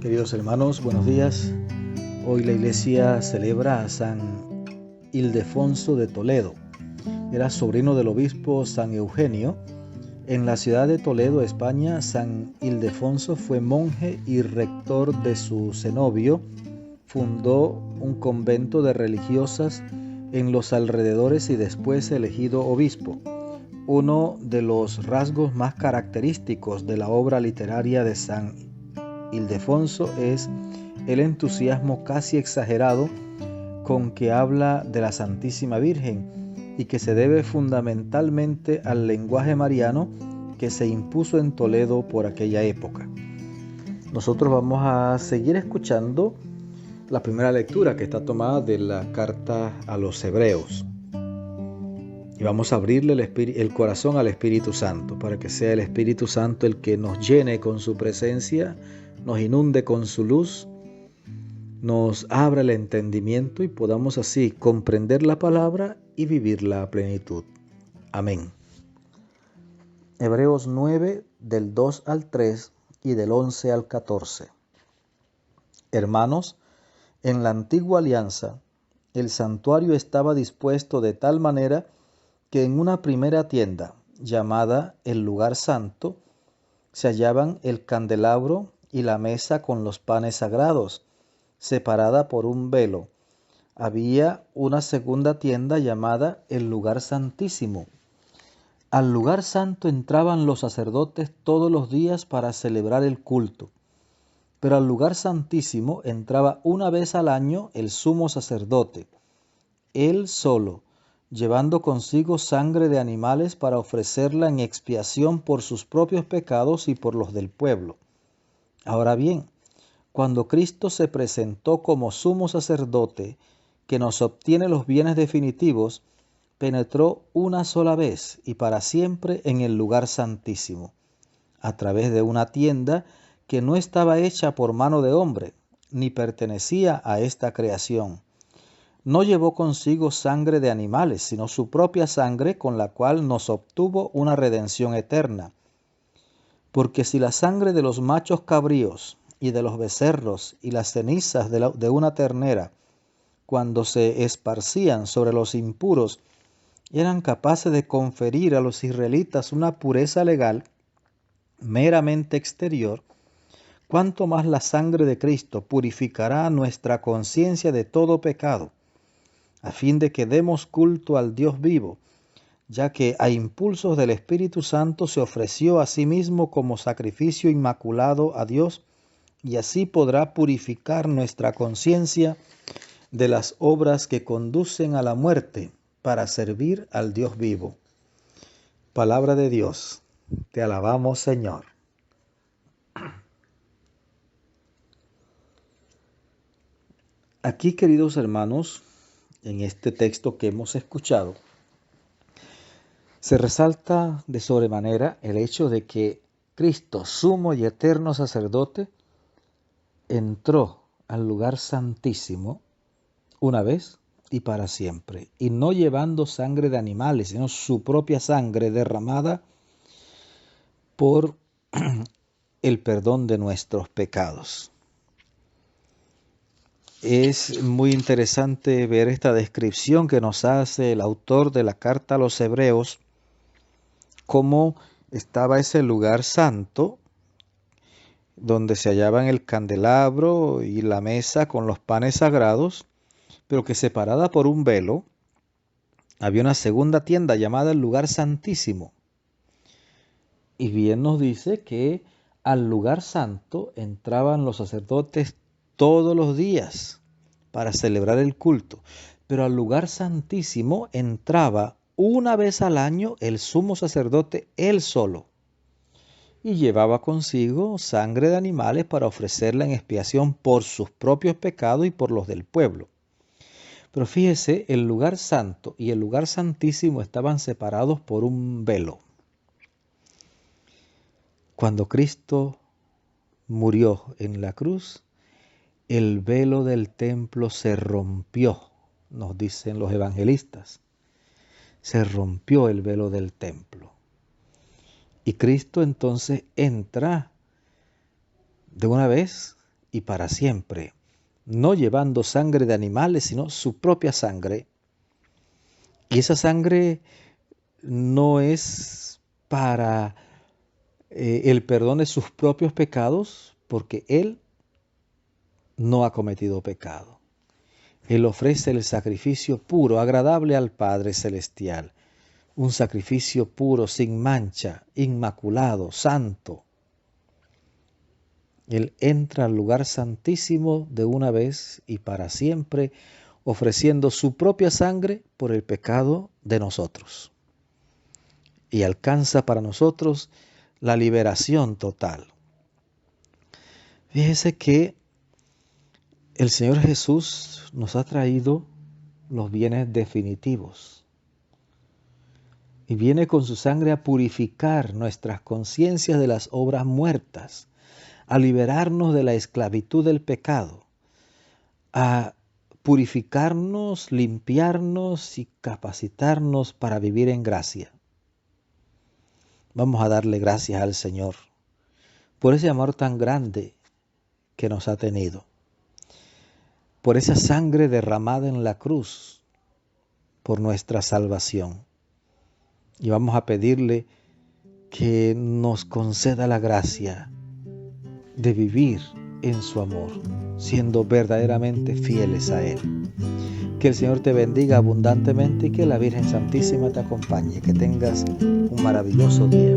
Queridos hermanos, buenos días. Hoy la iglesia celebra a San Ildefonso de Toledo. Era sobrino del obispo San Eugenio. En la ciudad de Toledo, España, San Ildefonso fue monje y rector de su cenobio. Fundó un convento de religiosas en los alrededores y después elegido obispo. Uno de los rasgos más característicos de la obra literaria de San Ildefonso es el entusiasmo casi exagerado con que habla de la Santísima Virgen y que se debe fundamentalmente al lenguaje mariano que se impuso en Toledo por aquella época. Nosotros vamos a seguir escuchando la primera lectura que está tomada de la carta a los Hebreos. Y vamos a abrirle el corazón al Espíritu Santo para que sea el Espíritu Santo el que nos llene con su presencia, nos inunde con su luz, nos abra el entendimiento y podamos así comprender la palabra y vivirla a plenitud. Amén. Hebreos 9, del 2 al 3 y del 11 al 14. Hermanos, en la antigua alianza, el santuario estaba dispuesto de tal manera que en una primera tienda, llamada el lugar santo, se hallaban el candelabro y la mesa con los panes sagrados, separada por un velo. Había una segunda tienda llamada el lugar santísimo. Al lugar santo entraban los sacerdotes todos los días para celebrar el culto, pero al lugar santísimo entraba una vez al año el sumo sacerdote, él solo, llevando consigo sangre de animales para ofrecerla en expiación por sus propios pecados y por los del pueblo. Ahora bien, cuando Cristo se presentó como sumo sacerdote, que nos obtiene los bienes definitivos, penetró una sola vez y para siempre en el lugar santísimo, a través de una tienda que no estaba hecha por mano de hombre, ni pertenecía a esta creación. No llevó consigo sangre de animales, sino su propia sangre, con la cual nos obtuvo una redención eterna. Porque si la sangre de los machos cabríos y de los becerros y las cenizas de una ternera, cuando se esparcían sobre los impuros, eran capaces de conferir a los israelitas una pureza legal meramente exterior, cuánto más la sangre de Cristo purificará nuestra conciencia de todo pecado, a fin de que demos culto al Dios vivo, ya que a impulsos del Espíritu Santo se ofreció a sí mismo como sacrificio inmaculado a Dios, y así podrá purificar nuestra conciencia de las obras que conducen a la muerte para servir al Dios vivo. Palabra de Dios, te alabamos, Señor. Aquí, queridos hermanos, en este texto que hemos escuchado, se resalta de sobremanera el hecho de que Cristo, sumo y eterno sacerdote, entró al lugar santísimo una vez y para siempre, y no llevando sangre de animales, sino su propia sangre derramada por el perdón de nuestros pecados. Es muy interesante ver esta descripción que nos hace el autor de la carta a los Hebreos, cómo estaba ese lugar santo, donde se hallaban el candelabro y la mesa con los panes sagrados, pero que separada por un velo, había una segunda tienda llamada el lugar santísimo. Y bien nos dice que al lugar santo entraban los sacerdotes todos los días para celebrar el culto, pero al lugar santísimo entraba una vez al año el sumo sacerdote él solo, y llevaba consigo sangre de animales para ofrecerla en expiación por sus propios pecados y por los del pueblo. Pero fíjese, el lugar santo y el lugar santísimo estaban separados por un velo. Cuando Cristo murió en la cruz, el velo del templo se rompió, nos dicen los evangelistas. Se rompió el velo del templo. Y Cristo entonces entra de una vez y para siempre, no llevando sangre de animales, sino su propia sangre. Y esa sangre no es para el perdón de sus propios pecados, porque Él no ha cometido pecado. Él ofrece el sacrificio puro, agradable al Padre Celestial. Un sacrificio puro, sin mancha, inmaculado, santo. Él entra al lugar santísimo de una vez y para siempre, ofreciendo su propia sangre por el pecado de nosotros. Y alcanza para nosotros la liberación total. Fíjese que el Señor Jesús nos ha traído los bienes definitivos y viene con su sangre a purificar nuestras conciencias de las obras muertas, a liberarnos de la esclavitud del pecado, a purificarnos, limpiarnos y capacitarnos para vivir en gracia. Vamos a darle gracias al Señor por ese amor tan grande que nos ha tenido, por esa sangre derramada en la cruz, por nuestra salvación. Y vamos a pedirle que nos conceda la gracia de vivir en su amor, siendo verdaderamente fieles a Él. Que el Señor te bendiga abundantemente y que la Virgen Santísima te acompañe. Que tengas un maravilloso día.